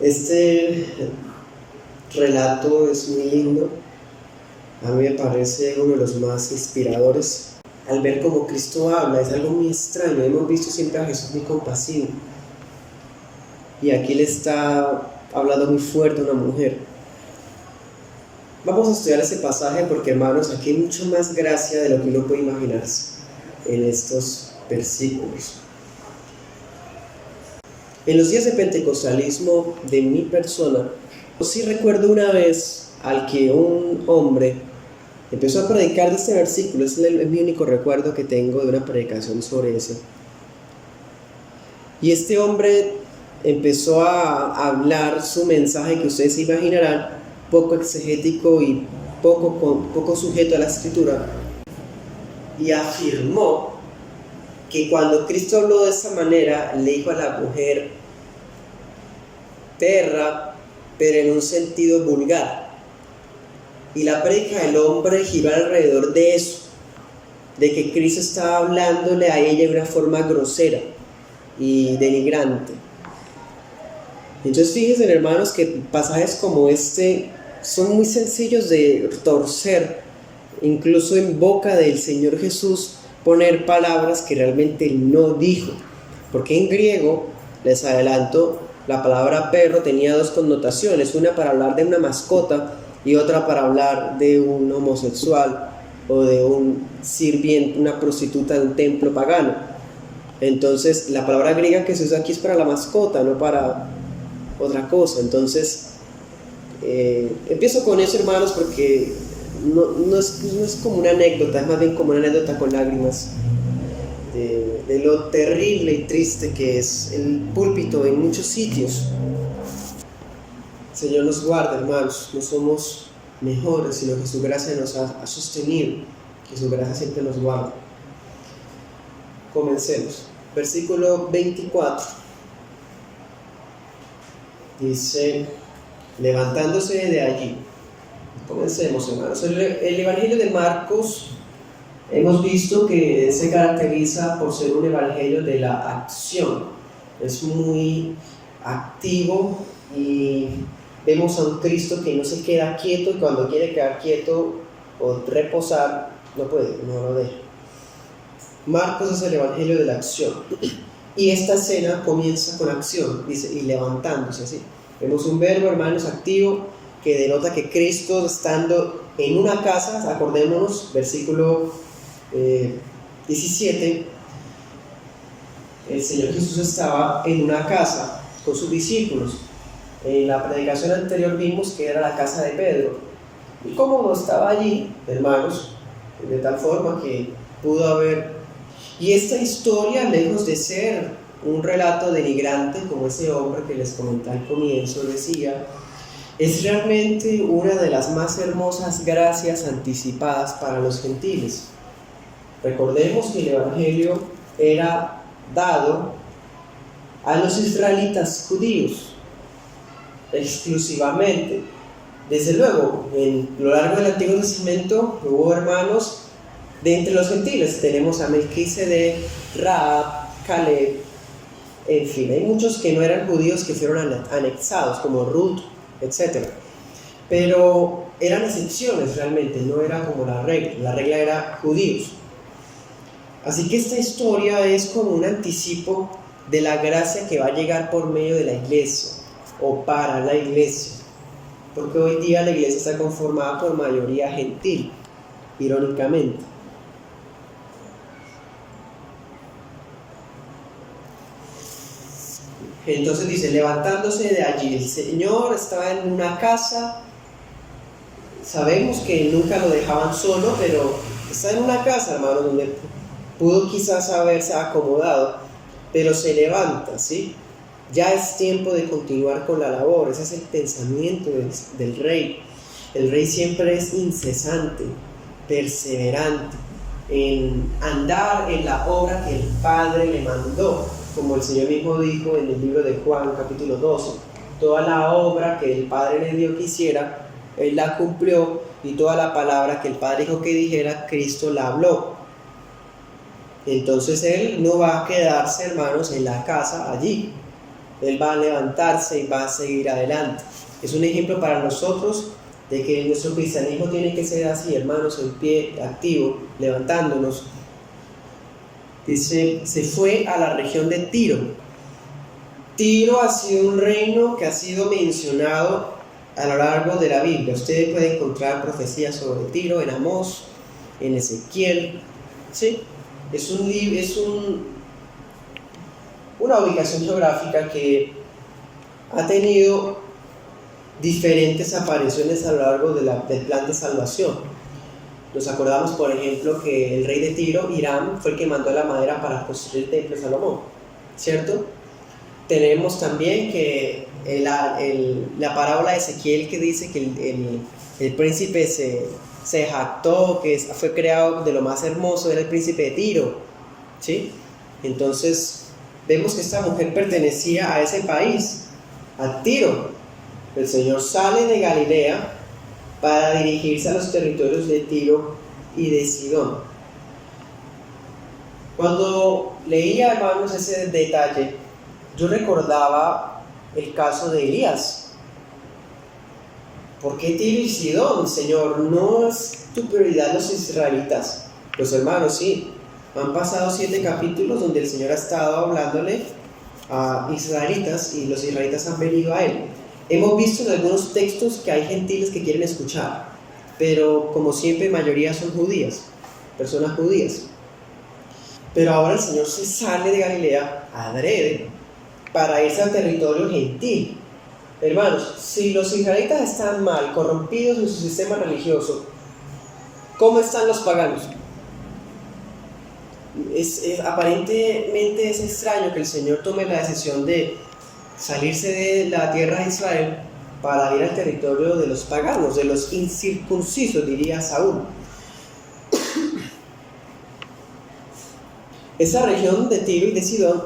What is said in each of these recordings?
Este relato es muy lindo, a mí me parece uno de los más inspiradores. Al ver cómo Cristo habla, es algo muy extraño. Hemos visto siempre a Jesús muy compasivo, y aquí le está hablando muy fuerte a una mujer. Vamos a estudiar ese pasaje porque, hermanos, aquí hay mucho más gracia de lo que uno puede imaginarse en estos versículos. En los días de pentecostalismo de mi persona, sí recuerdo una vez al que un hombre empezó a predicar de este versículo. Es mi único recuerdo que tengo de una predicación sobre eso. Y este hombre empezó a hablar su mensaje, que ustedes se imaginarán, poco exegético y poco sujeto a la escritura, y afirmó que cuando Cristo habló de esa manera, le dijo a la mujer perra, pero en un sentido vulgar. Y la prédica del hombre giró alrededor de eso, de que Cristo estaba hablándole a ella de una forma grosera y denigrante. Entonces fíjense, hermanos, que pasajes como este son muy sencillos de torcer, incluso en boca del Señor Jesús, poner palabras que realmente Él no dijo. Porque en griego, les adelanto, la palabra perro tenía dos connotaciones: una para hablar de una mascota y otra para hablar de un homosexual o de un sirviente, una prostituta de un templo pagano. Entonces la palabra griega que se usa aquí es para la mascota, no para otra cosa. Entonces empiezo con eso, hermanos, porque no es como una anécdota, es más bien como una anécdota con lágrimas de lo terrible y triste que es el púlpito en muchos sitios. Señor nos guarda, hermanos, no somos mejores, sino que su gracia nos ha sostenido, que su gracia siempre nos guarda. Comencemos. Versículo 24 dice: levantándose de allí. Comencemos, hermanos. El Evangelio de Marcos hemos visto que se caracteriza por ser un evangelio de la acción. Es muy activo y vemos a un Cristo que no se queda quieto, y cuando quiere quedar quieto o reposar, no puede, no lo deja. Marcos es el evangelio de la acción, y esta escena comienza con acción, dice, y levantándose, así. Vemos un verbo, hermanos, activo, que denota que Cristo, estando en una casa, acordémonos, versículo 17, el Señor Jesús estaba en una casa con sus discípulos. En la predicación anterior vimos que era la casa de Pedro, y como no estaba allí, hermanos, de tal forma que pudo haber. Y esta historia, lejos de ser un relato denigrante, como ese hombre que les comenté al comienzo decía, es realmente una de las más hermosas gracias anticipadas para los gentiles. Recordemos que el Evangelio era dado a los israelitas judíos exclusivamente. Desde luego, en lo largo del Antiguo Testamento hubo hermanos de entre los gentiles. Tenemos a Melquisedec, Rahab, Caleb, en fin, hay muchos que no eran judíos que fueron anexados, como Ruth, etc. Pero eran excepciones realmente, no era como la regla era judíos. Así que esta historia es como un anticipo de la gracia que va a llegar por medio de la iglesia, o para la iglesia, porque hoy día la iglesia está conformada por mayoría gentil, irónicamente. Entonces dice, levantándose de allí, el Señor estaba en una casa. Sabemos que nunca lo dejaban solo, pero está en una casa, hermano, donde pudo quizás haberse acomodado, pero se levanta, ¿sí? Ya es tiempo de continuar con la labor. Ese es el pensamiento del rey. El rey siempre es incesante, perseverante en andar en la obra que el Padre le mandó, como el Señor mismo dijo en el libro de Juan, capítulo 12. Toda la obra que el Padre le dio que hiciera, Él la cumplió, y toda la palabra que el Padre dijo que dijera, Cristo la habló. Entonces Él no va a quedarse, hermanos, en la casa allí. Él va a levantarse y va a seguir adelante. Es un ejemplo para nosotros de que nuestro cristianismo tiene que ser así, hermanos, en pie, activo, levantándonos. Dice, se fue a la región de Tiro. Tiro ha sido un reino que ha sido mencionado a lo largo de la Biblia. Ustedes pueden encontrar profecías sobre Tiro en Amós, en Ezequiel. ¿Sí? Es una ubicación geográfica que ha tenido diferentes apariciones a lo largo del plan de salvación. Nos acordamos, por ejemplo, que el rey de Tiro, Hiram, fue el que mandó la madera para construir el templo de Salomón, ¿cierto? Tenemos también que la parábola de Ezequiel que dice que el príncipe se jactó, que fue creado de lo más hermoso, era el príncipe de Tiro, ¿sí? Entonces vemos que esta mujer pertenecía a ese país, a Tiro. El Señor sale de Galilea para dirigirse a los territorios de Tiro y de Sidón. Cuando leía, hermanos, ese detalle, yo recordaba el caso de Elías. ¿Por qué Tiro y Sidón, Señor? ¿No es tu prioridad los israelitas? Los hermanos, sí. Han pasado 7 capítulos donde el Señor ha estado hablándole a israelitas y los israelitas han venido a Él. Hemos visto en algunos textos que hay gentiles que quieren escuchar, pero como siempre, mayoría son judías, personas judías. Pero ahora el Señor se sale de Galilea adrede para irse al territorio gentil. Hermanos, si los israelitas están mal, corrompidos en su sistema religioso, ¿cómo están los paganos? Aparentemente es extraño que el Señor tome la decisión de salirse de la tierra de Israel para ir al territorio de los paganos, de los incircuncisos, diría Saúl. Esa región de Tiro y de Sidón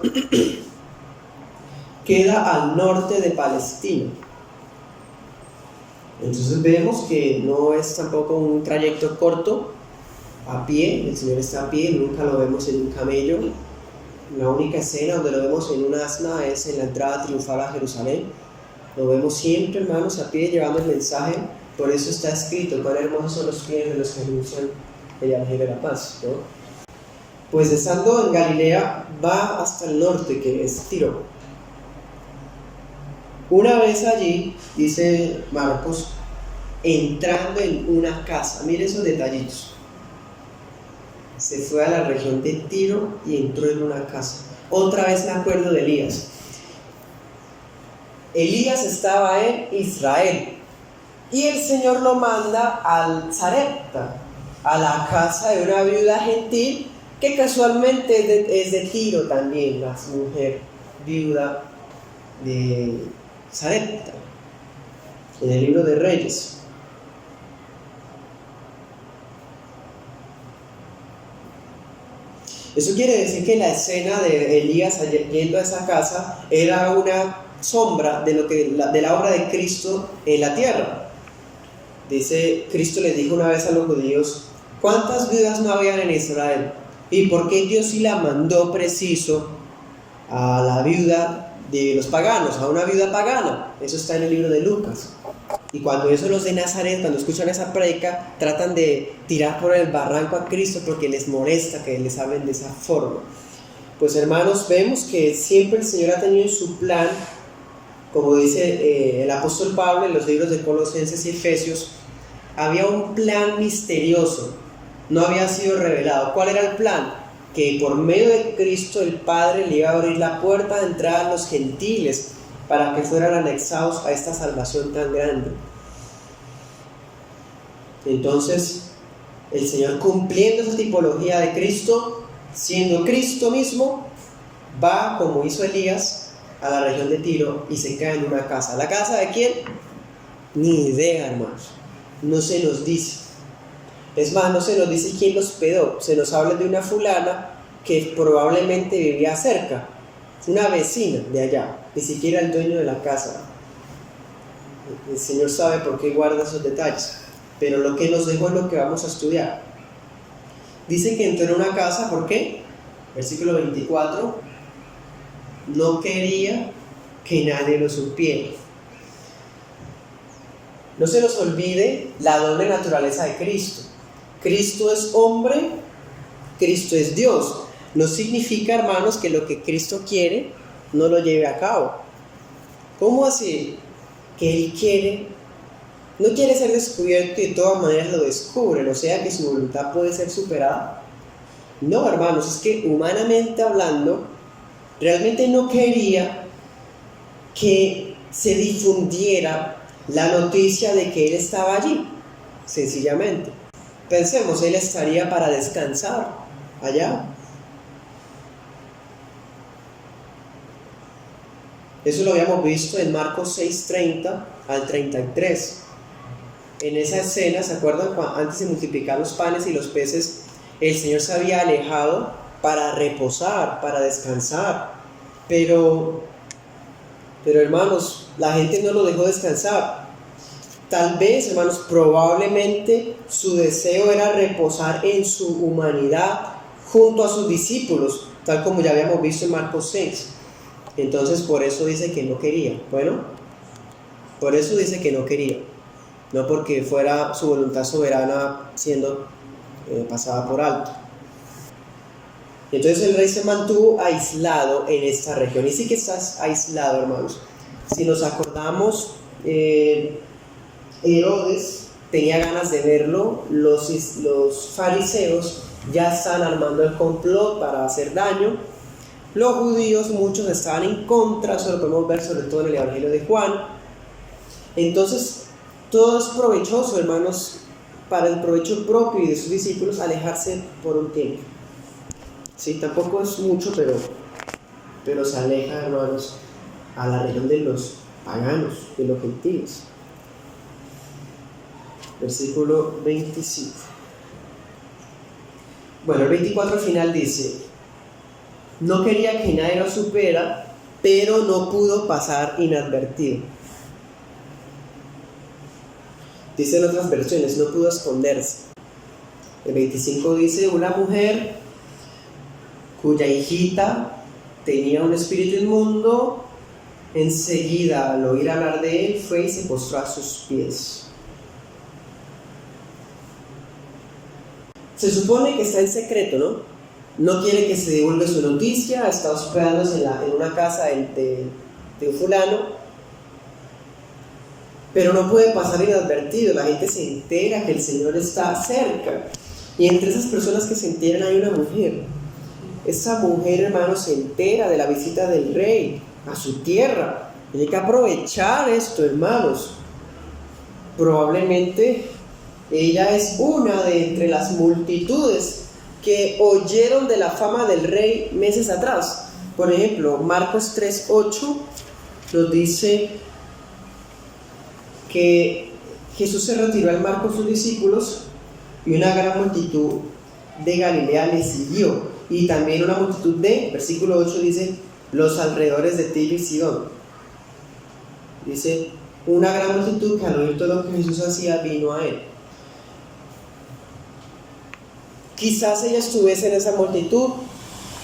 queda al norte de Palestina. Entonces vemos que no es tampoco un trayecto corto a pie. El Señor está a pie, nunca lo vemos en un camello. La única escena donde lo vemos en un asna es en la entrada triunfal a Jerusalén. Lo vemos siempre, hermanos, a pie llevando el mensaje. Por eso está escrito: cuán hermosos son los pies de los que anuncian el evangelio de la paz, ¿no? Pues estando en Galilea va hasta el norte, que es Tiro. Una vez allí, dice Marcos, entrando en una casa. Mire esos detallitos. Se fue a la región de Tiro y entró en una casa. Otra vez me acuerdo de Elías. Elías estaba en Israel y el Señor lo manda al Sarepta, a la casa de una viuda gentil que casualmente es de Tiro también, la mujer viuda de Sarepta, en el libro de Reyes. Eso quiere decir que la escena de Elías yendo a esa casa era una sombra de la obra de Cristo en la tierra. Dice, Cristo les dijo una vez a los judíos: ¿cuántas viudas no habían en Israel? ¿Y por qué Dios sí la mandó preciso a la viuda de los paganos, a una viuda pagana? Eso está en el libro de Lucas. Y cuando eso los de Nazaret, cuando escuchan esa predica, tratan de tirar por el barranco a Cristo porque les molesta que les hablen de esa forma. Pues hermanos, vemos que siempre el Señor ha tenido en su plan, como dice el apóstol Pablo en los libros de Colosenses y Efesios, había un plan misterioso, no había sido revelado. ¿Cuál era el plan? Que por medio de Cristo el Padre le iba a abrir la puerta de entrada a los gentiles para que fueran anexados a esta salvación tan grande. Entonces, el Señor, cumpliendo esa tipología de Cristo, siendo Cristo mismo, va, como hizo Elías, a la región de Tiro y se queda en una casa. ¿La casa de quién? Ni idea, hermanos. No se nos dice. Es más, no se nos dice quién los hospedó. Se nos habla de una fulana que probablemente vivía cerca, una vecina de allá, ni siquiera el dueño de la casa. El Señor sabe por qué guarda esos detalles, pero lo que nos dejó es lo que vamos a estudiar. Dice que entró en una casa, ¿por qué? Versículo 24, no quería que nadie lo supiera. No se nos olvide la doble naturaleza de Cristo. Cristo es hombre, Cristo es Dios. No significa, hermanos, que lo que Cristo quiere no lo lleve a cabo. ¿Cómo así? Que Él no quiere ser descubierto y de todas maneras lo descubren, o sea que su voluntad puede ser superada. No, hermanos, es que humanamente hablando, realmente no quería que se difundiera la noticia de que Él estaba allí, sencillamente. Pensemos, Él estaría para descansar allá. Eso lo habíamos visto en Marcos 6:30 al 33. En esa escena, ¿se acuerdan? Antes de multiplicar los panes y los peces, el Señor se había alejado para reposar, para descansar. Pero hermanos, la gente no lo dejó descansar. Tal vez, hermanos, probablemente su deseo era reposar en su humanidad junto a sus discípulos, tal como ya habíamos visto en Marcos 6. Entonces, por eso dice que no quería. Bueno, por eso dice que no quería. No porque fuera su voluntad soberana siendo pasada por alto. Entonces el rey se mantuvo aislado en esta región. Y sí que estás aislado, hermanos. Si nos acordamos, Herodes tenía ganas de verlo. Los fariseos ya están armando el complot para hacer daño. Los judíos, muchos estaban en contra. Eso lo podemos ver sobre todo en el Evangelio de Juan. Entonces, todo es provechoso, hermanos, para el provecho propio y de sus discípulos, alejarse por un tiempo. Sí, tampoco es mucho, pero se aleja, hermanos, a la región de los paganos, de los gentiles. Versículo 25. Bueno, el 24 al final dice: no quería que nadie lo supiera, pero no pudo pasar inadvertido. Dice en otras versiones, no pudo esconderse. El 25 dice: una mujer cuya hijita tenía un espíritu inmundo, enseguida al oír hablar de él, fue y se postró a sus pies. Se supone que está en secreto, ¿no? No quiere que se divulgue su noticia, está hospedándose en una casa de un fulano, pero no puede pasar inadvertido. La gente se entera que el Señor está cerca, y entre esas personas que se enteran hay una mujer. Esa mujer, hermanos, se entera de la visita del rey a su tierra. Hay que aprovechar esto, hermanos. Probablemente ella es una de entre las multitudes que oyeron de la fama del rey meses atrás. Por ejemplo, Marcos 3:8 nos dice que Jesús se retiró al mar con sus discípulos y una gran multitud de Galilea le siguió. Y también una multitud versículo 8 dice, los alrededores de Tiro y Sidón. Dice, una gran multitud que al oír todo lo que Jesús hacía vino a él. Quizás ella estuviese en esa multitud,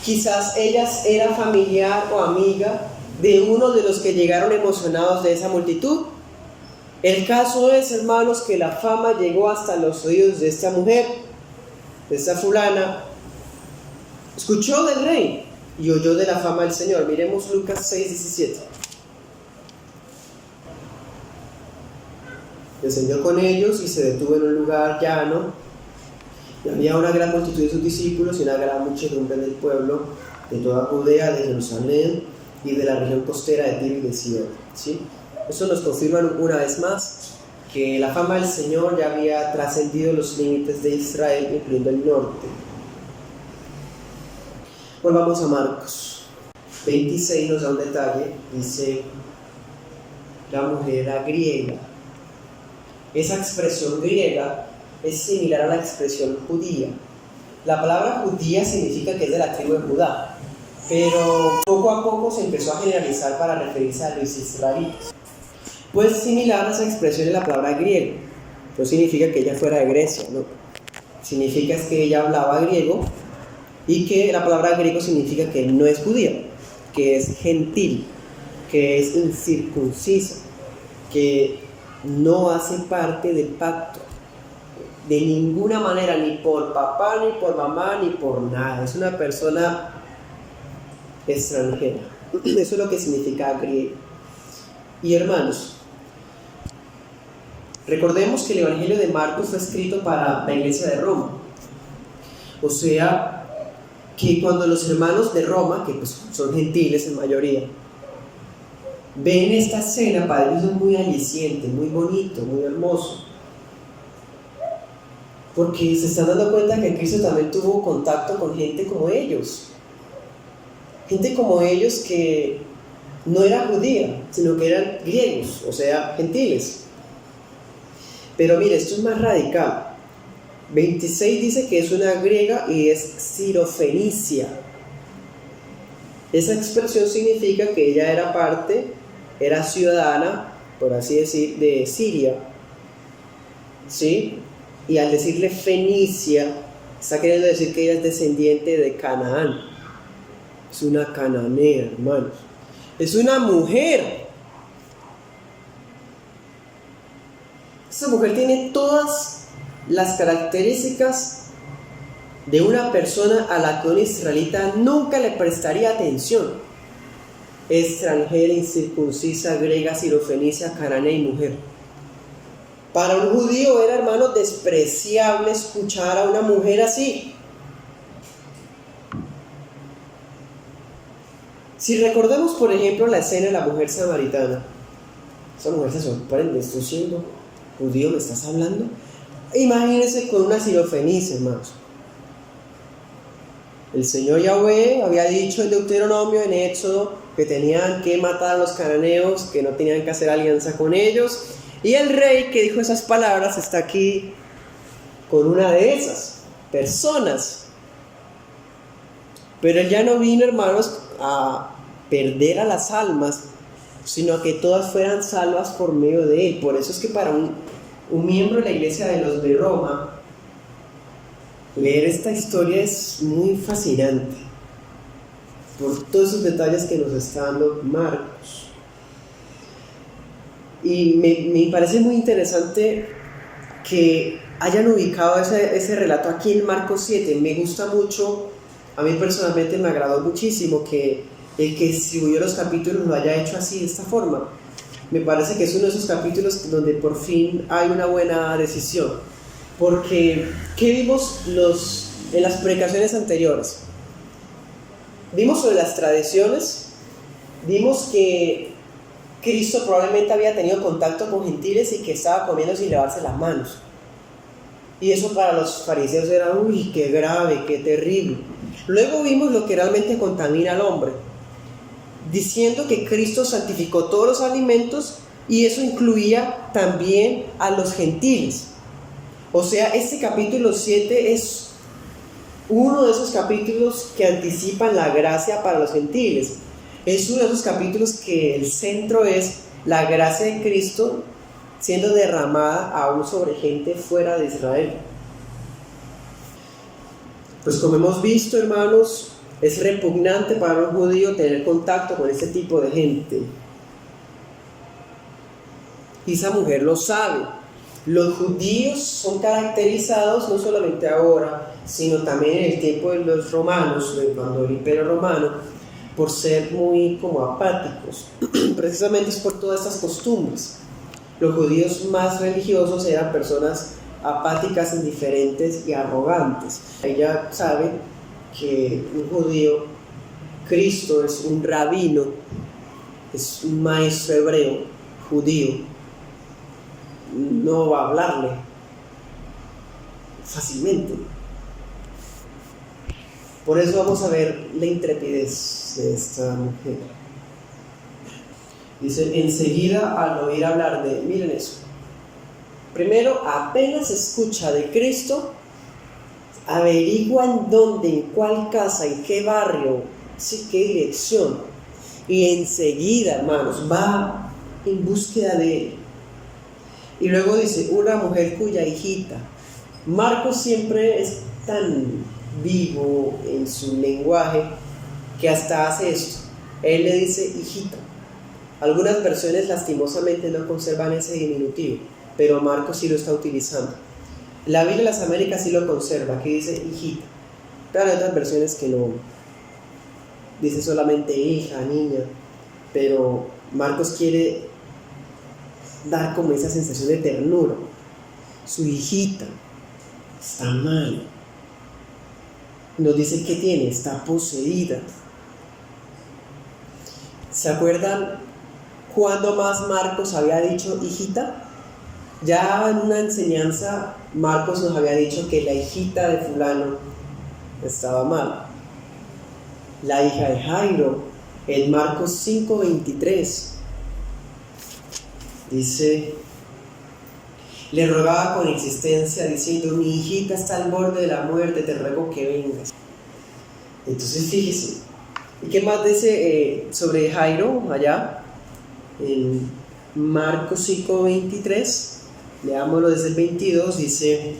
quizás ella era familiar o amiga de uno de los que llegaron emocionados de esa multitud. El caso es, hermanos, que la fama llegó hasta los oídos de esta mujer, de esta fulana. Escuchó del rey y oyó de la fama del Señor. Miremos Lucas 6:17. Descendió con ellos y se detuvo en un lugar llano, y había una gran multitud de sus discípulos y una gran muchedumbre del pueblo de toda Judea, de Jerusalén y de la región costera de Tiro y de Sidón. ¿Sí? Eso nos confirma una vez más que la fama del Señor ya había trascendido los límites de Israel, incluyendo el norte. Volvamos a Marcos 26, nos da un detalle. Dice, la mujer era griega. Esa expresión griega es similar a la expresión judía. La palabra judía significa que es de la tribu de Judá, pero poco a poco se empezó a generalizar para referirse a los israelitas. Pues similar a esa expresión de la palabra griego. No significa que ella fuera de Grecia, ¿no? Significa es que ella hablaba griego, y que la palabra griego significa que no es judía, que es gentil. que es incircuncisa, que no hace parte del pacto de ninguna manera, ni por papá, ni por mamá, ni por nada. Es una persona extranjera. Eso es lo que significa griego. Y hermanos, recordemos que el Evangelio de Marcos fue escrito para la iglesia de Roma. O sea, que cuando los hermanos de Roma, que pues son gentiles en mayoría, ven esta escena, para ellos es muy aliciente, muy bonito, muy hermoso. Porque se están dando cuenta que Cristo también tuvo contacto con gente como ellos. Gente como ellos que no era judía, sino que eran griegos, o sea, gentiles. Pero mire, esto es más radical. 26 dice que es una griega y es sirofenicia. Esa expresión significa que ella era ciudadana, por así decir, de Siria. ¿Sí? Y al decirle Fenicia, está queriendo decir que ella es descendiente de Canaán. Es una cananea, hermanos. Es una mujer. Esta mujer tiene todas las características de una persona a la que un israelita nunca le prestaría atención. Extranjera, incircuncisa, griega, sirofenicia, cananea y mujer. Para un judío era, hermano, despreciable escuchar a una mujer así. Si recordamos, por ejemplo, la escena de la mujer samaritana, esa mujer se sorprende: ¿estoy siendo judío? ¿Me estás hablando? Imagínense con una sirofenicia, hermanos. El Señor Yahweh había dicho en Deuteronomio, en Éxodo, que tenían que matar a los cananeos, que no tenían que hacer alianza con ellos. Y el rey que dijo esas palabras está aquí con una de esas personas. Pero él ya no vino, hermanos, a perder a las almas, sino a que todas fueran salvas por medio de él. Por eso es que para un miembro de la iglesia de los de Roma, leer esta historia es muy fascinante, por todos esos detalles que nos está dando Marcos. Y me parece muy interesante que hayan ubicado ese relato aquí en Marcos 7. Me gusta mucho, a mí personalmente me agradó muchísimo que el que distribuyó los capítulos lo haya hecho así, de esta forma. Me parece que es uno de esos capítulos donde por fin hay una buena decisión. Porque, ¿qué vimos en las predicaciones anteriores? Vimos sobre las tradiciones, vimos que Cristo probablemente había tenido contacto con gentiles y que estaba comiendo sin lavarse las manos. Y eso para los fariseos era, uy, qué grave, qué terrible. Luego vimos lo que realmente contamina al hombre, diciendo que Cristo santificó todos los alimentos y eso incluía también a los gentiles. O sea, este capítulo 7 es uno de esos capítulos que anticipan la gracia para los gentiles. Es uno de esos capítulos que el centro es la gracia de Cristo siendo derramada aún sobre gente fuera de Israel. Pues como hemos visto, hermanos, es repugnante para un judío tener contacto con este tipo de gente. Y esa mujer lo sabe. Los judíos son caracterizados no solamente ahora, sino también en el tiempo de los romanos, cuando el Imperio Romano, por ser muy como apáticos. Precisamente es por todas estas costumbres. Los judíos más religiosos eran personas apáticas, indiferentes y arrogantes. Ella sabe que un judío, Cristo es un rabino, es un maestro hebreo, judío, no va a hablarle fácilmente. Por eso vamos a ver la intrepidez de esta mujer. Dice, enseguida al oír hablar de, miren eso, primero apenas escucha de Cristo, averigua en dónde, en cuál casa, en qué barrio, sí, qué dirección, y enseguida, hermanos, va en búsqueda de él. Y luego dice, una mujer cuya hijita. Marcos siempre es tan vivo en su lenguaje que hasta hace esto. Él le dice hijita. Algunas versiones lastimosamente no conservan ese diminutivo, pero Marcos sí lo está utilizando. La Biblia de las Américas sí lo conserva, aquí dice hijita. Pero hay otras versiones que no. Dice solamente hija, niña. Pero Marcos quiere dar como esa sensación de ternura. Su hijita está mal. Nos dice que tiene, está poseída. ¿Se acuerdan cuándo más Marcos había dicho hijita? Ya en una enseñanza Marcos nos había dicho que la hijita de fulano estaba mal. La hija de Jairo, en Marcos 5:23, dice, le rogaba con insistencia diciendo, mi hijita está al borde de la muerte, te ruego que vengas. Entonces fíjese, ¿y qué más dice sobre Jairo allá? En Marcos 5:23, leámoslo desde el 22, dice,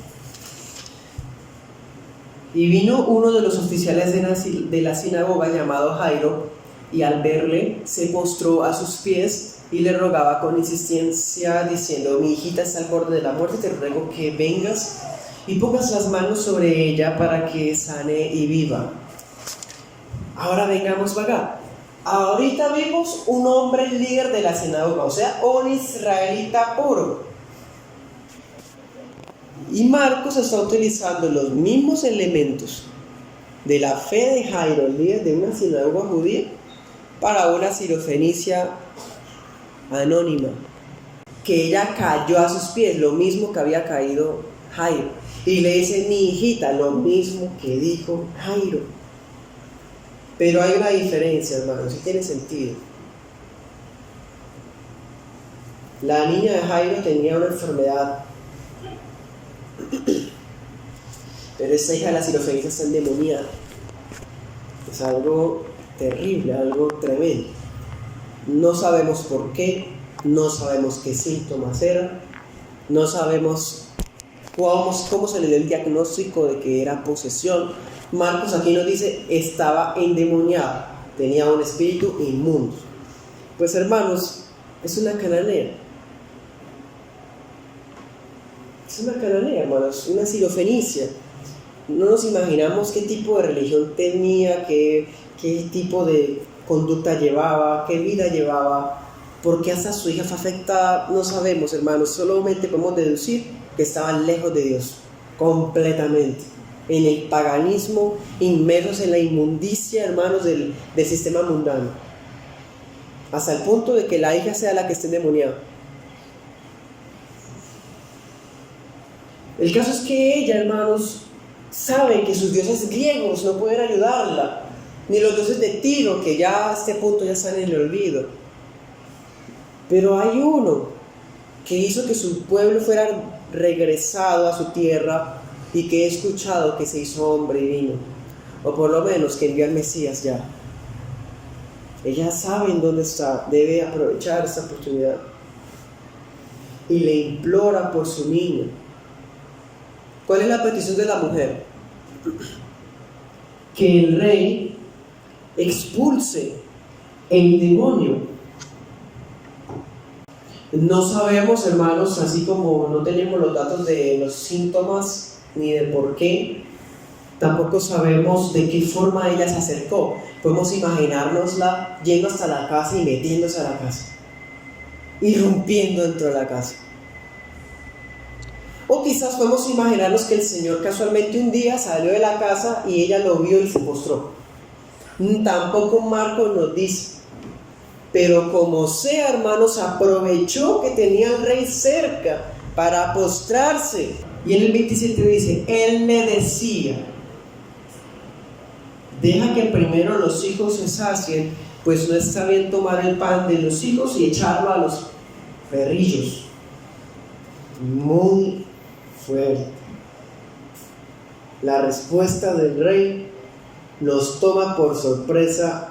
y vino uno de los oficiales de la sinagoga llamado Jairo, y al verle se postró a sus pies y le rogaba con insistencia diciendo, mi hijita está al borde de la muerte, te ruego que vengas y pongas las manos sobre ella para que sane y viva. Ahora vengamos para acá. Ahorita vimos un hombre líder de la sinagoga, o sea, un israelita puro. Y Marcos está utilizando los mismos elementos de la fe de Jairo, el líder de una sinagoga judía, para una sirofenicia anónima, que ella cayó a sus pies, lo mismo que había caído Jairo. Y le dice, mi hijita, lo mismo que dijo Jairo. Pero hay una diferencia, hermanos, y tiene sentido. La niña de Jairo tenía una enfermedad, pero esta hija de la sirofenicia está endemoniada. Es algo terrible, algo tremendo. No sabemos por qué, no sabemos qué síntomas eran, no sabemos cómo se le dio el diagnóstico de que era posesión. Marcos aquí nos dice, estaba endemoniada, tenía un espíritu inmundo. Pues hermanos, es una cananea. Es una cananea, hermanos, una sirofenicia. No nos imaginamos qué tipo de religión tenía, qué tipo de conducta llevaba, qué vida llevaba, por qué hasta su hija fue afectada, no sabemos, hermanos, solamente podemos deducir que estaban lejos de Dios, completamente, en el paganismo, inmersos en la inmundicia, hermanos, del sistema mundano, hasta el punto de que la hija sea la que esté endemoniada. El caso es que ella, hermanos, sabe que sus dioses griegos no pueden ayudarla, ni los dioses de Tiro, que ya a este punto ya están en el olvido. Pero hay uno que hizo que su pueblo fuera regresado a su tierra y que he escuchado que se hizo hombre y vino, o por lo menos que envió al Mesías ya. Ella sabe en dónde está, debe aprovechar esta oportunidad. Y le implora por su niño. ¿Cuál es la petición de la mujer? Que el rey expulse el demonio. No sabemos, hermanos, así como no tenemos los datos de los síntomas ni de por qué, tampoco sabemos de qué forma ella se acercó. Podemos imaginárnosla yendo hasta la casa y metiéndose a la casa, irrumpiendo dentro de la casa. O quizás podemos imaginarnos que el Señor casualmente un día salió de la casa y ella lo vio y se postró. Tampoco Marcos nos dice. Pero como sea, hermanos, aprovechó que tenía al rey cerca para postrarse. Y en el 27 dice, él le decía, deja que primero los hijos se sacien, pues no está bien tomar el pan de los hijos y echarlo a los perrillos. Muy fuerte. La respuesta del rey nos toma por sorpresa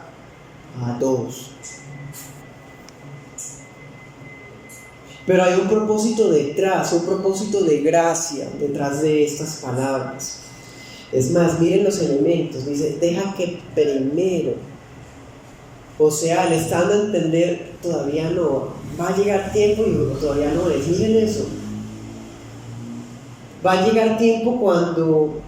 a todos. Pero hay un propósito detrás, un propósito de gracia detrás de estas palabras. Es más, miren los elementos. Dice, deja que primero O sea, le están dando a entender, todavía no, va a llegar tiempo y todavía no es. Miren eso. Va a llegar tiempo cuando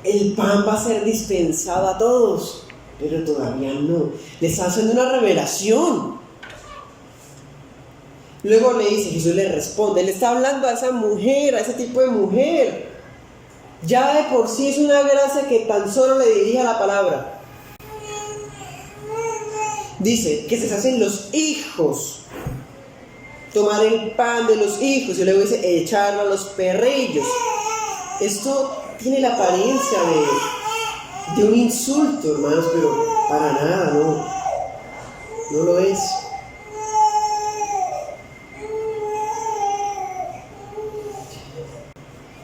el pan va a ser dispensado a todos, pero todavía no. Le está haciendo una revelación. Luego le dice, Jesús le responde, le está hablando a esa mujer, a ese tipo de mujer. Ya de por sí es una gracia que tan solo le dirija la palabra. Dice que se hacen los hijos, tomar el pan de los hijos, y luego dice echarlo a los perrillos. Esto tiene la apariencia de un insulto, hermanos, pero para nada, no lo es.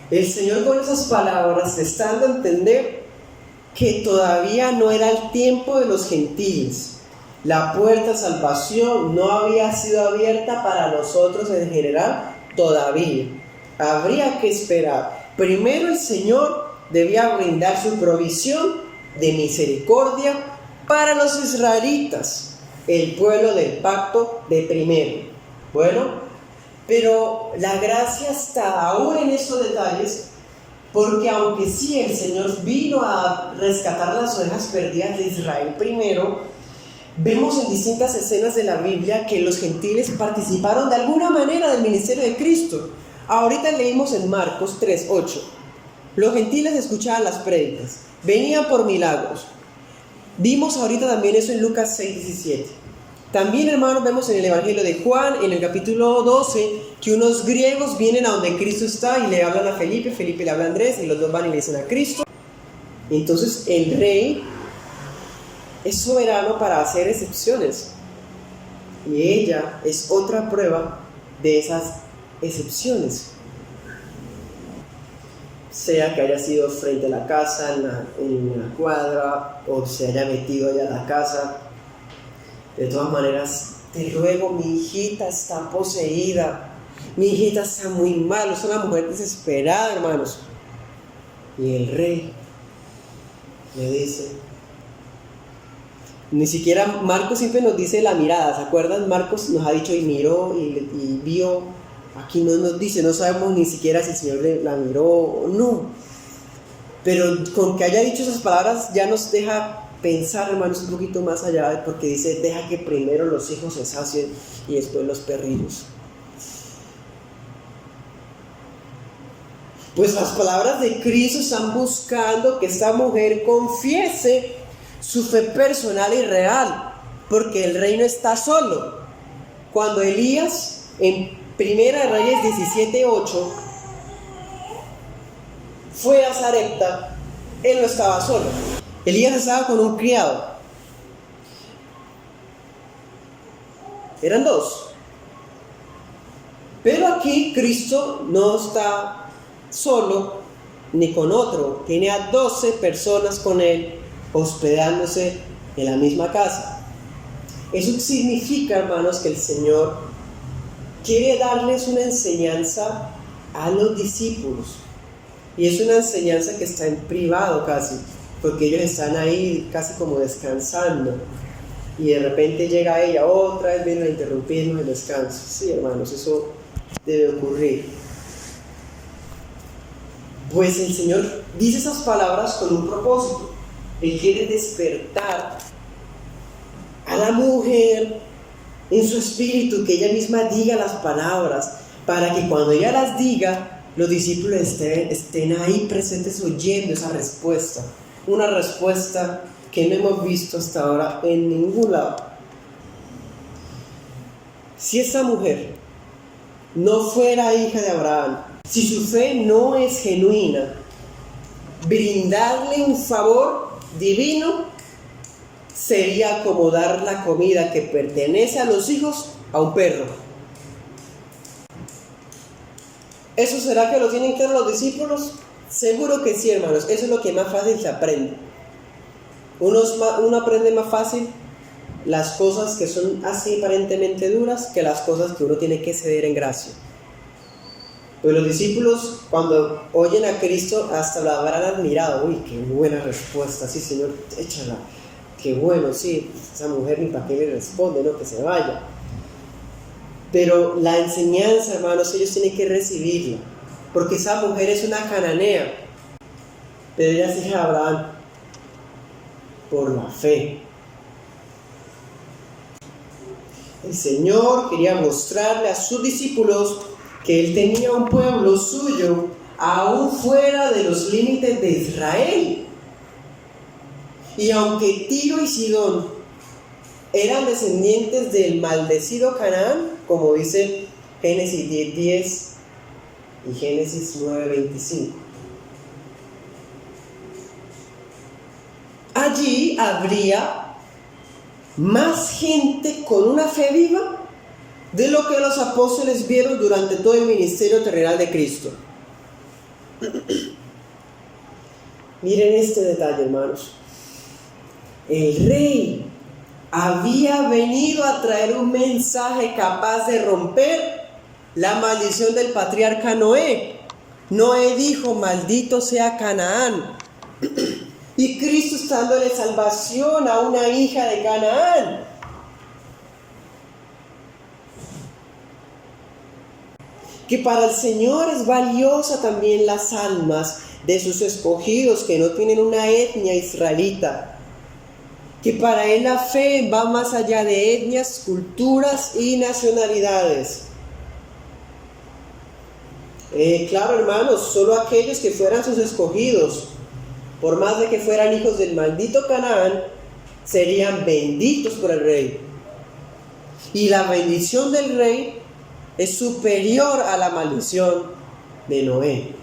El Señor con esas palabras está dando a entender que todavía no era el tiempo de los gentiles. La puerta a salvación no había sido abierta para nosotros en general todavía. Habría que esperar. Primero el Señor debía brindar su provisión de misericordia para los israelitas, el pueblo del pacto de primero. Bueno, pero la gracia está aún en estos detalles, porque aunque sí el Señor vino a rescatar las ovejas perdidas de Israel primero, vemos en distintas escenas de la Biblia que los gentiles participaron de alguna manera del ministerio de Cristo. Ahorita leímos en Marcos 3:8. Los gentiles escuchaban las prédicas, venían por milagros. Vimos ahorita también eso en Lucas 6:17. También, hermanos, vemos en el Evangelio de Juan, en el capítulo 12, que unos griegos vienen a donde Cristo está y le hablan a Felipe, Felipe le habla a Andrés, y los dos van y le dicen a Cristo. Entonces el rey es soberano para hacer excepciones, y ella es otra prueba de esas excepciones, sea que haya sido frente a la casa, en la cuadra, o se haya metido allá a la casa. De todas maneras, te ruego, mi hijita está poseída, mi hijita está muy mal, es una mujer desesperada, hermanos. Y el rey le dice, ni siquiera Marcos siempre nos dice la mirada, ¿se acuerdan? Marcos nos ha dicho y miró y vio. Aquí no nos dice, no sabemos ni siquiera si el Señor la miró o no. Pero con que haya dicho esas palabras ya nos deja pensar, hermanos, un poquito más allá, porque dice, deja que primero los hijos se sacien y después los perrillos. Pues las palabras de Cristo están buscando que esta mujer confiese su fe personal y real, porque el reino está solo. Cuando Elías, en Primera de Reyes 17:8, fue a Sarepta, él no estaba solo. Elías estaba con un criado. Eran dos. Pero aquí Cristo no está solo ni con otro. Tiene a 12 personas con él hospedándose en la misma casa. Eso significa, hermanos, que el Señor quiere darles una enseñanza a los discípulos. Y es una enseñanza que está en privado casi, porque ellos están ahí casi como descansando. Y de repente llega ella, otra vez viene a interrumpirnos el descanso. Sí, hermanos, eso debe ocurrir. Pues el Señor dice esas palabras con un propósito. Él quiere despertar a la mujer en su espíritu, que ella misma diga las palabras, para que cuando ella las diga, los discípulos estén ahí presentes oyendo esa respuesta. Una respuesta que no hemos visto hasta ahora en ningún lado. Si esa mujer no fuera hija de Abraham, si su fe no es genuina, brindarle un favor divino sería como dar la comida que pertenece a los hijos a un perro. ¿Eso será que lo tienen claro los discípulos? Seguro que sí, hermanos. Eso es lo que más fácil se aprende. Uno aprende más fácil las cosas que son así aparentemente duras que las cosas que uno tiene que ceder en gracia. Pues los discípulos, cuando oyen a Cristo, hasta lo habrán admirado. Uy, qué buena respuesta. Sí, Señor, échala. qué bueno, sí, esa mujer ni para qué le responde, no, que se vaya. Pero la enseñanza, hermanos, ellos tienen que recibirla, porque esa mujer es una cananea, pero ella es hija de Abraham por la fe. El Señor quería mostrarle a sus discípulos que Él tenía un pueblo suyo aún fuera de los límites de Israel. Y aunque Tiro y Sidón eran descendientes del maldecido Canaán, como dice Génesis 10:10 y Génesis 9:25, allí habría más gente con una fe viva de lo que los apóstoles vieron durante todo el ministerio terrenal de Cristo. Miren este detalle, hermanos. El rey había venido a traer un mensaje capaz de romper la maldición del patriarca Noé. Noé dijo: maldito sea Canaán. Y Cristo está dándole salvación a una hija de Canaán. Que para el Señor es valiosa también las almas de sus escogidos que no tienen una etnia israelita. Que para Él la fe va más allá de etnias, culturas y nacionalidades. Claro, hermanos, solo aquellos que fueran sus escogidos, por más de que fueran hijos del maldito Canaán, serían benditos por el rey. Y la bendición del rey es superior a la maldición de Noé.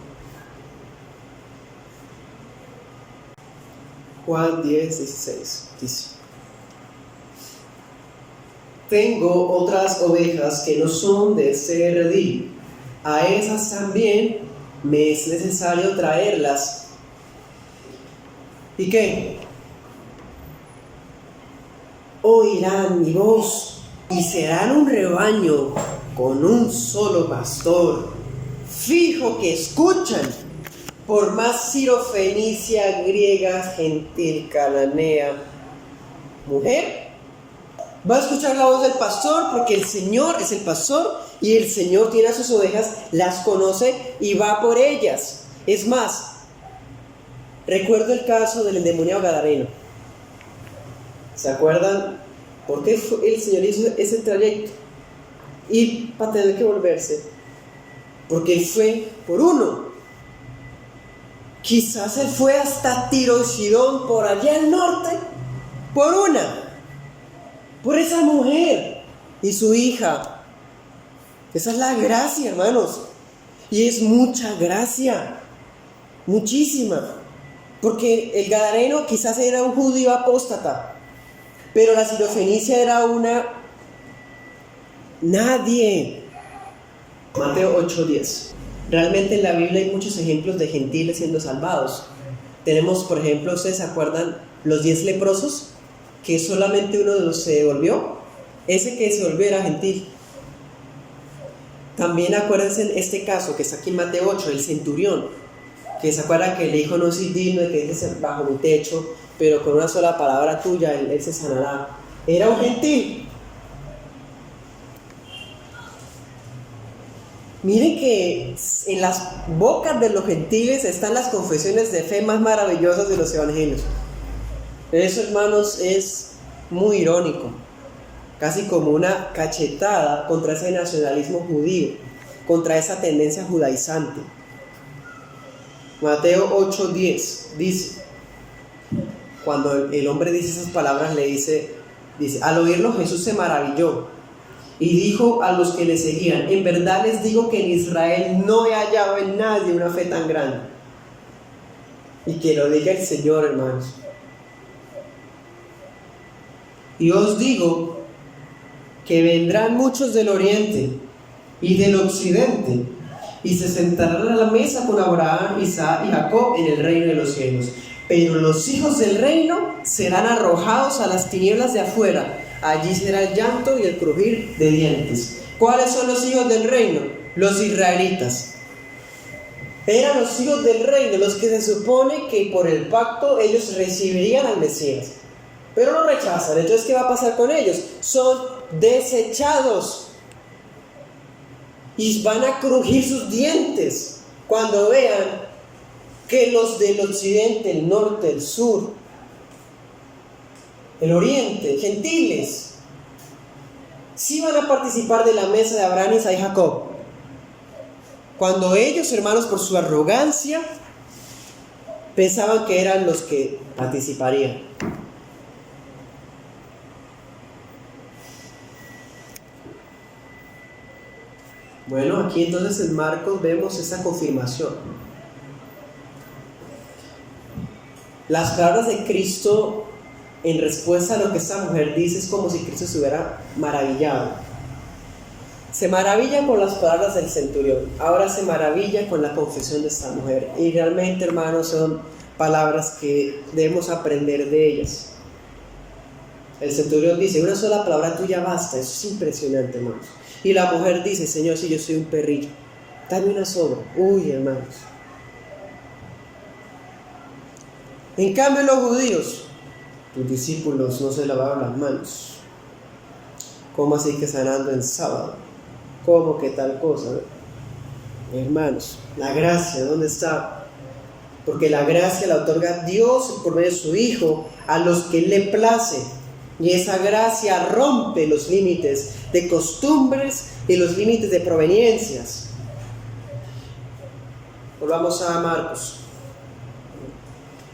Juan 10:16 dice: tengo otras ovejas que no son de este redil, a esas también me es necesario traerlas. ¿Y qué? Oirán mi voz y serán un rebaño con un solo pastor. Fijo que escuchan, por más sirofenicia, griega, gentil, cananea, mujer, va a escuchar la voz del pastor, porque el Señor es el pastor y el Señor tiene a sus ovejas, las conoce y va por ellas. Es más, recuerdo el caso del endemoniado gadareno. ¿Se acuerdan por qué el Señor hizo ese trayecto? Y para tener que volverse, porque Él fue por uno. Quizás Él fue hasta Tiro y Sidón, por allá al norte, por una, por esa mujer y su hija. Esa es la gracia, hermanos. Y es mucha gracia, muchísima. Porque el gadareno quizás era un judío apóstata, pero la sirofenicia era una nadie. Mateo 8:10. Realmente en la Biblia hay muchos ejemplos de gentiles siendo salvados. Tenemos, por ejemplo, ¿ustedes se acuerdan los 10 leprosos? Que solamente uno de los se devolvió. Ese que se volvió era gentil. También acuérdense en este caso que está aquí en Mateo 8, el centurión, que se acuerda que le dijo: no soy digno de que entres bajo mi techo, pero con una sola palabra tuya él se sanará. Era un gentil. Miren que en las bocas de los gentiles están las confesiones de fe más maravillosas de los evangelios. Eso, hermanos, es muy irónico, casi como una cachetada contra ese nacionalismo judío, contra esa tendencia judaizante. Mateo 8:10 dice, cuando el hombre dice esas palabras, dice, al oírlo Jesús se maravilló y dijo a los que le seguían: en verdad les digo que en Israel no he hallado en nadie una fe tan grande. Y que lo diga el Señor, hermanos. Y os digo que vendrán muchos del oriente y del occidente y se sentarán a la mesa con Abraham, Isaac y Jacob en el reino de los cielos. Pero los hijos del reino serán arrojados a las tinieblas de afuera. Allí será el llanto y el crujir de dientes. ¿Cuáles son los hijos del reino? Los israelitas. Eran los hijos del reino, los que se supone que por el pacto ellos recibirían al Mesías. pero lo rechazan. Entonces, ¿qué va a pasar con ellos? Son desechados y van a crujir sus dientes cuando vean que los del occidente, el norte, el sur, el oriente, gentiles, sí van a participar de la mesa de Abraham, Isaac y Jacob. Cuando ellos, hermanos, por su arrogancia, pensaban que eran los que participarían. Bueno, aquí entonces en Marcos vemos esa confirmación. Las palabras de Cristo en respuesta a lo que esta mujer dice es como si Cristo se hubiera maravillado. Se maravilla con las palabras del centurión, ahora se maravilla con la confesión de esta mujer. Y realmente, hermanos, son palabras que debemos aprender de ellas. El centurión dice: una sola palabra tuya basta. Eso es impresionante, hermanos. Y la mujer dice: Señor, si yo soy un perrillo, dame una sobra. Uy, hermanos. En cambio, los judíos, tus discípulos no se lavaban las manos. ¿Cómo así que sanando en sábado? ¿Cómo que tal cosa? Hermanos, la gracia, ¿dónde está? Porque la gracia la otorga Dios por medio de su Hijo a los que le place. Y esa gracia rompe los límites de costumbres y los límites de proveniencias. Volvamos a Marcos,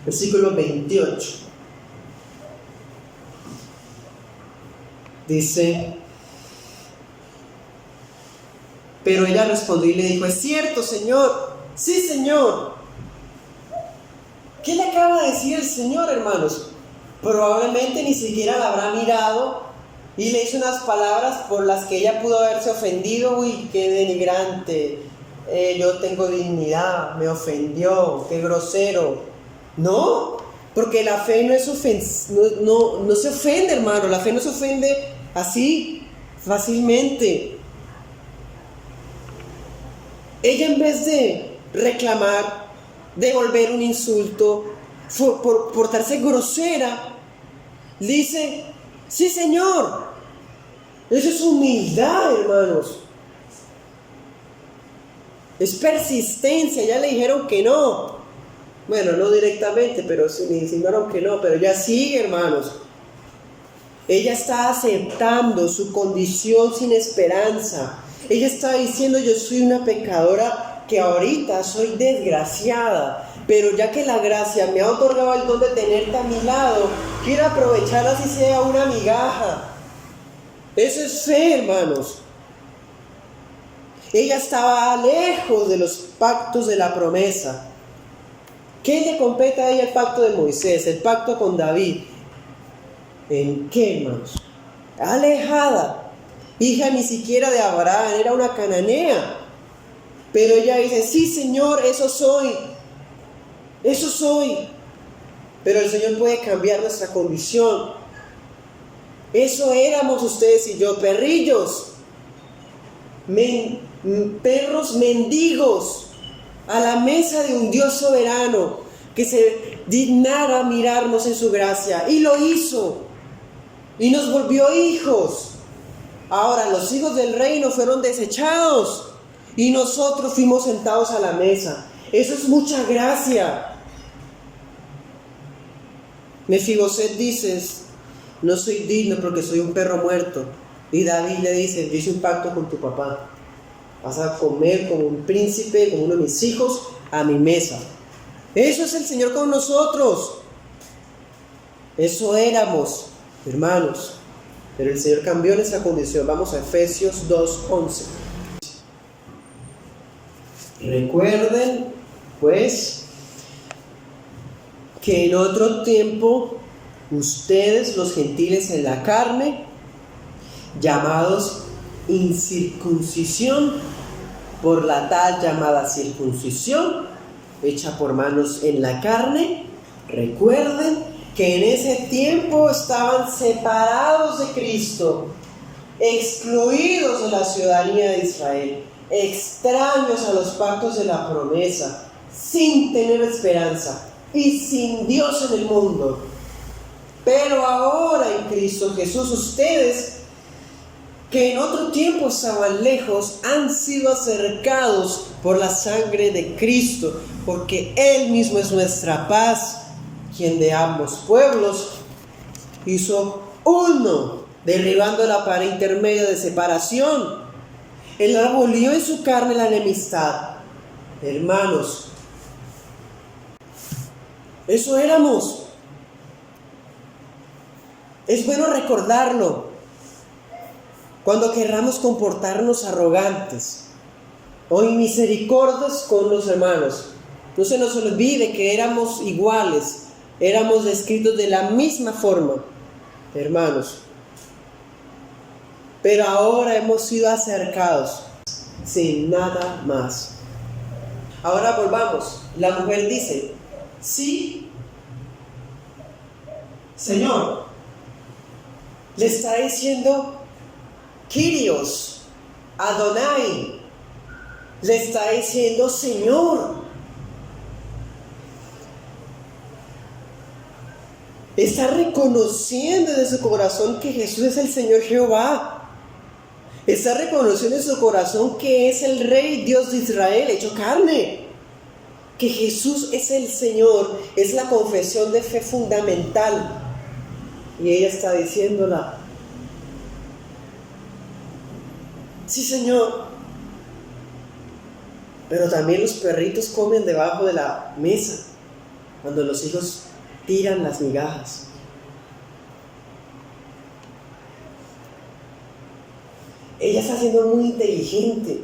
versículo 28. Dice: pero ella respondió y le dijo: es cierto, Señor. Sí, Señor. ¿Qué le acaba de decir el Señor, hermanos? Probablemente ni siquiera la habrá mirado y le hizo unas palabras por las que ella pudo haberse ofendido. Uy, qué denigrante, yo tengo dignidad, me ofendió, qué grosero. No, porque la fe no es no se ofende, hermano. La fe no se ofende así fácilmente. Ella, en vez de reclamar, devolver un insulto, por portarse grosera, dice: sí, Señor. Eso es humildad, hermanos. Es persistencia. Ya le dijeron que no. Bueno, no directamente, pero le insinuaron que no, pero ya sigue, hermanos. Ella está aceptando su condición sin esperanza. Ella está diciendo: yo soy una pecadora que ahorita soy desgraciada, pero ya que la gracia me ha otorgado el don de tenerte a mi lado, quiero aprovechar así sea una migaja. Eso es fe, hermanos. Ella estaba lejos de los pactos de la promesa. ¿Qué le compete a ella el pacto de Moisés, el pacto con David? ¿En qué, hermanos? Alejada, hija ni siquiera de Abraham, era una cananea. Pero ella dice: sí, Señor, eso soy. Eso soy. Pero el Señor puede cambiar nuestra condición. Eso éramos ustedes y yo, perrillos, perros mendigos, a la mesa de un Dios soberano que se dignara mirarnos en su gracia. Y lo hizo. Y nos volvió hijos. Ahora los hijos del reino fueron desechados y nosotros fuimos sentados a la mesa. Eso es mucha gracia. Mefiboset dice: no soy digno porque soy un perro muerto. Y David le dice: yo hice un pacto con tu papá. Vas a comer como un príncipe, como uno de mis hijos, a mi mesa. Eso es el Señor con nosotros. Eso éramos, hermanos. Pero el Señor cambió nuestra condición. Vamos a Efesios 2:11. Recuerden, pues, que en otro tiempo ustedes, los gentiles en la carne, llamados incircuncisión por la tal llamada circuncisión hecha por manos en la carne, recuerden que en ese tiempo estaban separados de Cristo, excluidos de la ciudadanía de Israel, extraños a los pactos de la promesa, sin tener esperanza y sin Dios en el mundo. Pero ahora en Cristo Jesús, ustedes que en otro tiempo estaban lejos, han sido acercados por la sangre de Cristo, porque Él mismo es nuestra paz, quien de ambos pueblos hizo uno, derribando la pared intermedia de separación. Él abolió en su carne la enemistad. Hermanos, eso éramos. Es bueno recordarlo cuando querramos comportarnos arrogantes o inmisericordios con los hermanos. No se nos olvide que éramos iguales, éramos descritos de la misma forma, hermanos. Pero ahora hemos sido acercados sin nada más. Ahora volvamos. La mujer dice: sí, Señor. Le está diciendo Kyrios, Adonai. Le está diciendo Señor. Está reconociendo desde su corazón que Jesús es el Señor Jehová. Está reconociendo en su corazón que es el Rey Dios de Israel hecho carne. Que Jesús es el Señor. Es la confesión de fe fundamental. Y ella está diciéndola: sí, Señor. Pero también los perritos comen debajo de la mesa cuando los hijos tiran las migajas. Ella está siendo muy inteligente.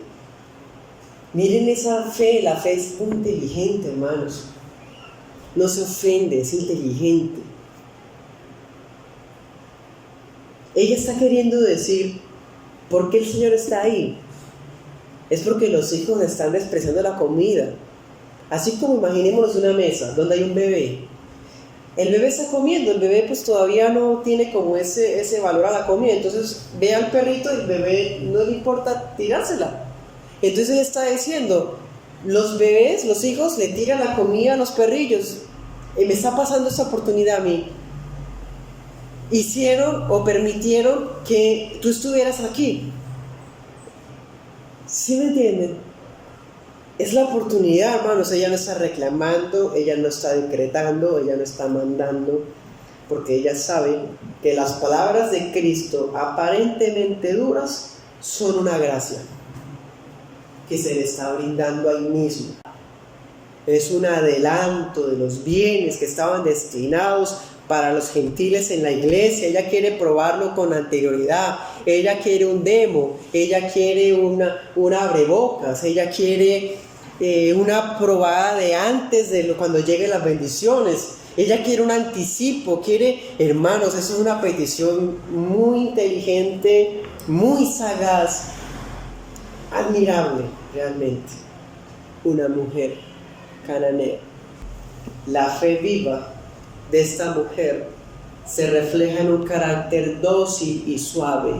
Miren esa fe, la fe es muy inteligente, hermanos. No se ofende, es inteligente. Ella está queriendo decir: ¿por qué el Señor está ahí? Es porque los hijos están despreciando la comida. Así como imaginémonos una mesa donde hay un bebé. El bebé está comiendo, el bebé pues todavía no tiene como ese valor a la comida. Entonces ve al perrito y el bebé no le importa tirársela. Entonces ella está diciendo: los bebés, los hijos le tiran la comida a los perrillos. Y me está pasando esta oportunidad a mí. Hicieron o permitieron que tú estuvieras aquí. ¿Sí me entienden? Es la oportunidad, hermanos. Ella no está reclamando, ella no está decretando, ella no está mandando, porque ella sabe que las palabras de Cristo, aparentemente duras, son una gracia que se le está brindando ahí mismo. Es un adelanto de los bienes que estaban destinados para los gentiles en la iglesia. Ella quiere probarlo con anterioridad. Ella quiere un demo. Ella quiere una abrebocas. Ella quiere una probada de antes de cuando lleguen las bendiciones. Ella quiere un anticipo. Quiere, hermanos, eso es una petición muy inteligente, muy sagaz, admirable realmente. Una mujer cananea. La fe viva de esta mujer se refleja en un carácter dócil y suave,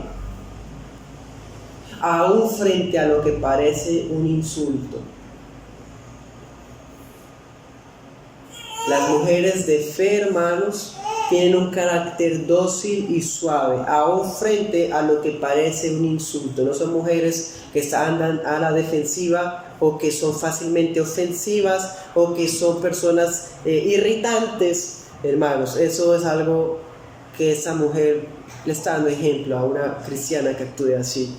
aún frente a lo que parece un insulto. Las mujeres de fe, hermanos, tienen un carácter dócil y suave, aún frente a lo que parece un insulto. No son mujeres que están a la defensiva, o que son fácilmente ofensivas, o que son personas irritantes. Hermanos, eso es algo que esa mujer le está dando ejemplo a una cristiana que actúe así.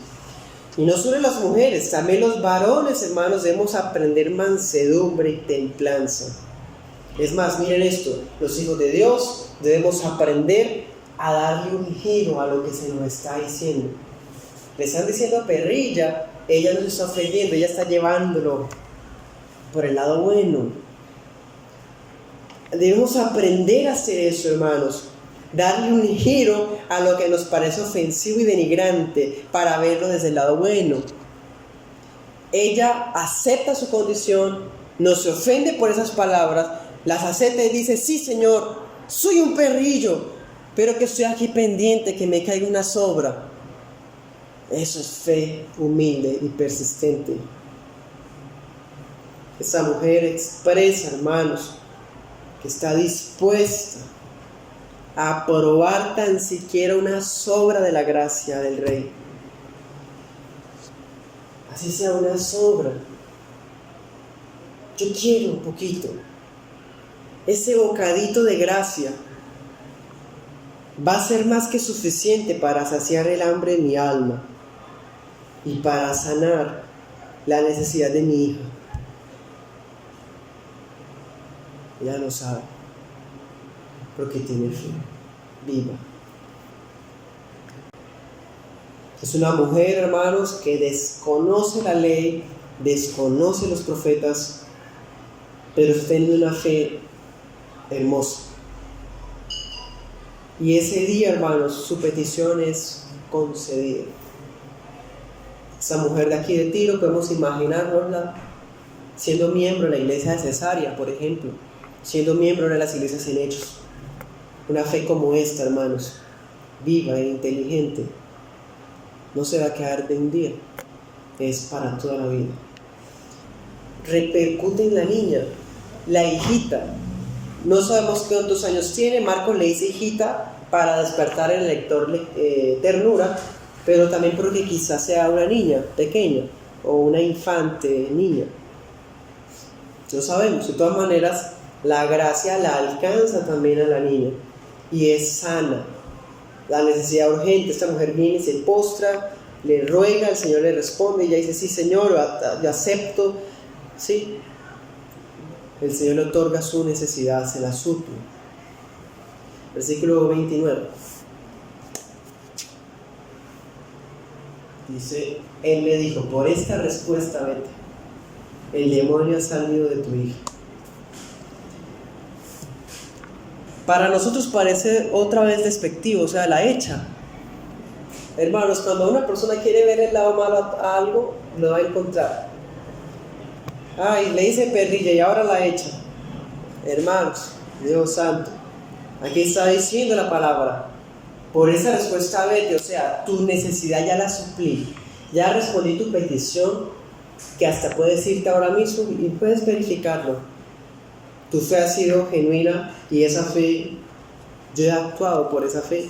Y no solo las mujeres, también los varones, hermanos, debemos aprender mansedumbre y templanza. Es más, miren esto: los hijos de Dios debemos aprender a darle un giro a lo que se nos está diciendo. Le están diciendo perrilla, ella no se está ofendiendo, ella está llevándolo por el lado bueno. Debemos aprender a hacer eso, hermanos. Darle un giro a lo que nos parece ofensivo y denigrante para verlo desde el lado bueno. Ella acepta su condición, no se ofende por esas palabras, las acepta y dice: sí, Señor, soy un perrillo, pero que estoy aquí pendiente que me caiga una sobra. Eso es fe humilde y persistente. Esa mujer expresa, hermanos, que está dispuesta a probar tan siquiera una sobra de la gracia del Rey. Así sea una sobra. Yo quiero un poquito. Ese bocadito de gracia va a ser más que suficiente para saciar el hambre de mi alma y para sanar la necesidad de mi hija. Ella lo sabe, porque tiene fe viva. Es una mujer, hermanos, que desconoce la ley, desconoce los profetas, pero tiene una fe hermosa. Y ese día, hermanos, su petición es concedida. Esa mujer de aquí de Tiro, podemos imaginarnosla siendo miembro de la iglesia de Cesarea, por ejemplo, siendo miembro de las iglesias en Hechos. Una fe como esta, hermanos, viva e inteligente, no se va a quedar de un día, es para toda la vida. Repercute en la niña, la hijita. No sabemos cuántos años tiene. Marcos le dice hijita para despertar en el lector ternura, pero también porque quizás sea una niña pequeña o una infante niña. No sabemos. De todas maneras, la gracia la alcanza también a la niña y es sana. La necesidad urgente. Esta mujer viene, se postra, le ruega, el Señor le responde y ella dice: sí, Señor, yo acepto. Sí. El Señor le otorga su necesidad, se la suple. Versículo 29. Dice: Él le dijo: por esta respuesta vete, el demonio ha salido de tu hija. Para nosotros parece otra vez despectivo, o sea, la echa. Hermanos, cuando una persona quiere ver el lado malo a algo, lo va a encontrar. Ay, le dice perrilla y ahora la echa. Hermanos, Dios santo, aquí está diciendo la palabra: por esa respuesta vete, o sea, tu necesidad ya la suplí, ya respondí tu petición, que hasta puedes irte ahora mismo y puedes verificarlo. Tu fe ha sido genuina y esa fe, yo he actuado por esa fe,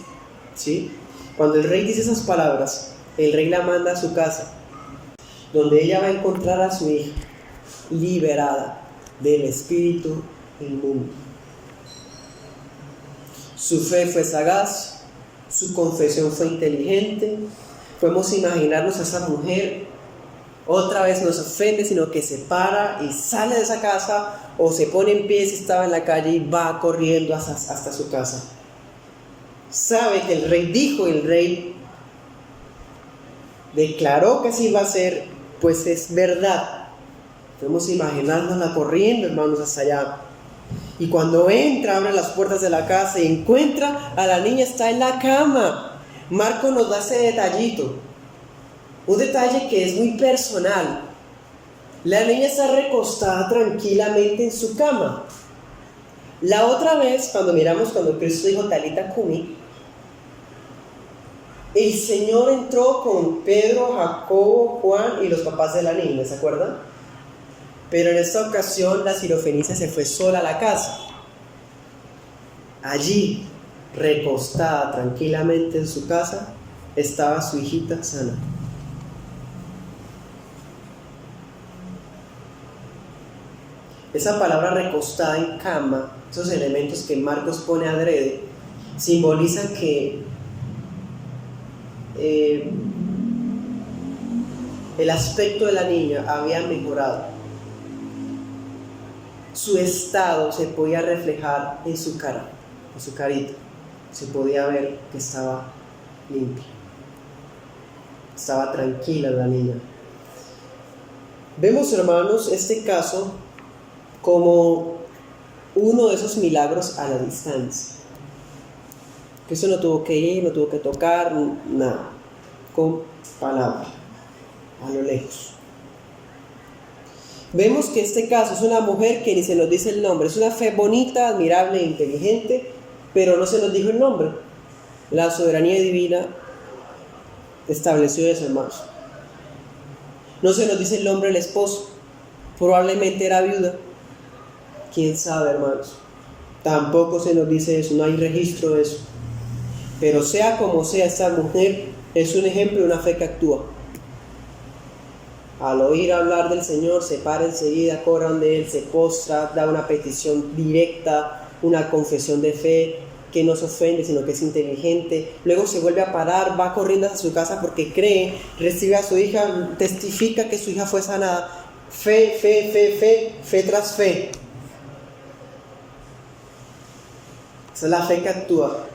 ¿sí? Cuando el rey dice esas palabras, el rey la manda a su casa, donde ella va a encontrar a su hija liberada del espíritu inmundo. Su fe fue sagaz, su confesión fue inteligente. Podemos imaginarnos a esa mujer, otra vez no se ofende, sino que se para y sale de esa casa, o se pone en pie si estaba en la calle y va corriendo hasta su casa. Sabe que el rey dijo, el rey declaró que así iba a ser, pues es verdad. Podemos imaginárnosla corriendo, hermanos, hasta allá. Y cuando entra, abre las puertas de la casa y encuentra a la niña, está en la cama. Marco nos da ese detallito, un detalle que es muy personal. La niña está recostada tranquilamente en su cama. La otra vez, cuando Cristo dijo Talita Kumi, el Señor entró con Pedro, Jacobo, Juan y los papás de la niña, ¿se acuerdan? Pero en esta ocasión la sirofenicia se fue sola a la casa. Allí, recostada tranquilamente en su casa, estaba su hijita sana. Esa palabra recostada en cama, esos elementos que Marcos pone adrede, simbolizan que el aspecto de la niña había mejorado. Su estado se podía reflejar en su cara, en su carita. Se podía ver que estaba limpia. Estaba tranquila la niña. Vemos, hermanos, este caso como uno de esos milagros a la distancia. Cristo no tuvo que ir, no tuvo que tocar, nada. Con palabra, a lo lejos. Vemos que este caso es una mujer que ni se nos dice el nombre. Es una fe bonita, admirable e inteligente, pero no se nos dijo el nombre. La soberanía divina estableció eso, hermanos. No se nos dice el nombre del esposo. Probablemente era viuda. ¿Quién sabe, hermanos? Tampoco se nos dice eso, no hay registro de eso. Pero sea como sea, esta mujer es un ejemplo de una fe que actúa. Al oír hablar del Señor, se para enseguida, corre donde Él, se postra, da una petición directa, una confesión de fe que no se ofende, sino que es inteligente. Luego se vuelve a parar, va corriendo hacia su casa porque cree, recibe a su hija, testifica que su hija fue sanada. Fe, fe, fe, fe, fe tras fe. Esa es la fe que actúa.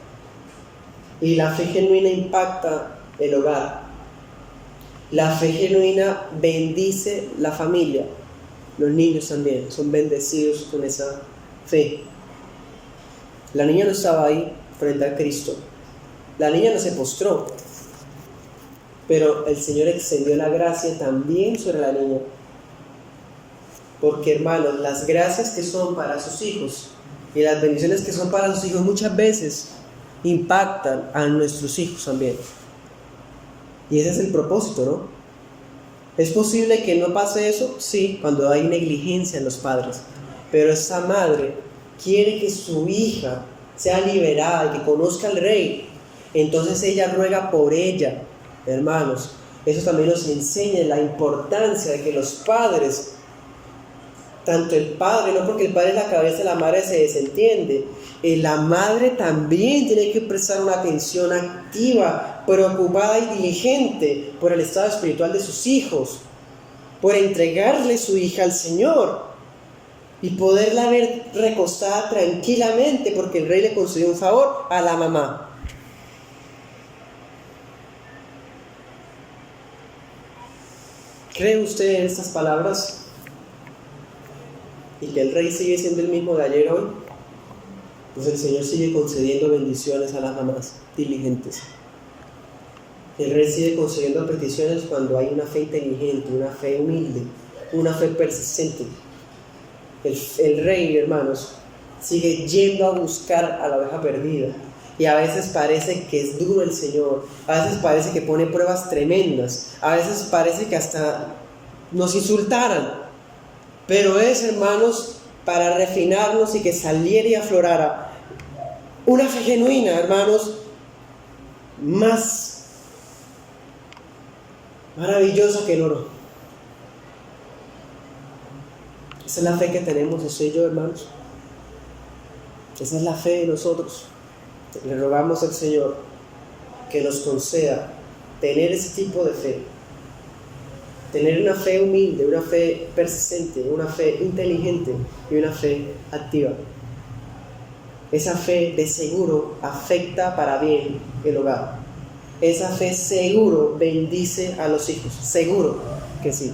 Y la fe genuina impacta el hogar. La fe genuina bendice la familia. Los niños también son bendecidos con esa fe. La niña no estaba ahí frente a Cristo. La niña no se postró. Pero el Señor extendió la gracia también sobre la niña. Porque, hermanos, las gracias que son para sus hijos y las bendiciones que son para sus hijos muchas veces impactan a nuestros hijos también. Y ese es el propósito, ¿no? ¿Es posible que no pase eso? Sí, cuando hay negligencia en los padres. Pero esa madre quiere que su hija sea liberada y que conozca al Rey. Entonces ella ruega por ella, hermanos. Eso también nos enseña la importancia de que los padres, tanto el padre, no porque el padre es la cabeza, la madre se desentiende. La madre también tiene que prestar una atención activa, preocupada y diligente por el estado espiritual de sus hijos, por entregarle su hija al Señor y poderla ver recostada tranquilamente porque el Rey le concedió un favor a la mamá. ¿Cree usted en estas palabras? ¿Y que el Rey sigue siendo el mismo de ayer hoy? Pues el Señor sigue concediendo bendiciones a las mamás diligentes. El Rey sigue concediendo peticiones cuando hay una fe inteligente, una fe humilde, una fe persistente. El Rey, hermanos, sigue yendo a buscar a la oveja perdida. Y a veces parece que es duro el Señor, a veces parece que pone pruebas tremendas, a veces parece que hasta nos insultaran. Pero es, hermanos, para refinarnos y que saliera y aflorara una fe genuina, hermanos, más maravillosa que el oro. Esa es la fe que tenemos, eso y yo, hermanos. Esa es la fe de nosotros. Le rogamos al Señor que nos conceda tener ese tipo de fe. Tener una fe humilde, una fe persistente, una fe inteligente y una fe activa. Esa fe de seguro afecta para bien el hogar. Esa fe seguro bendice a los hijos. Seguro que sí.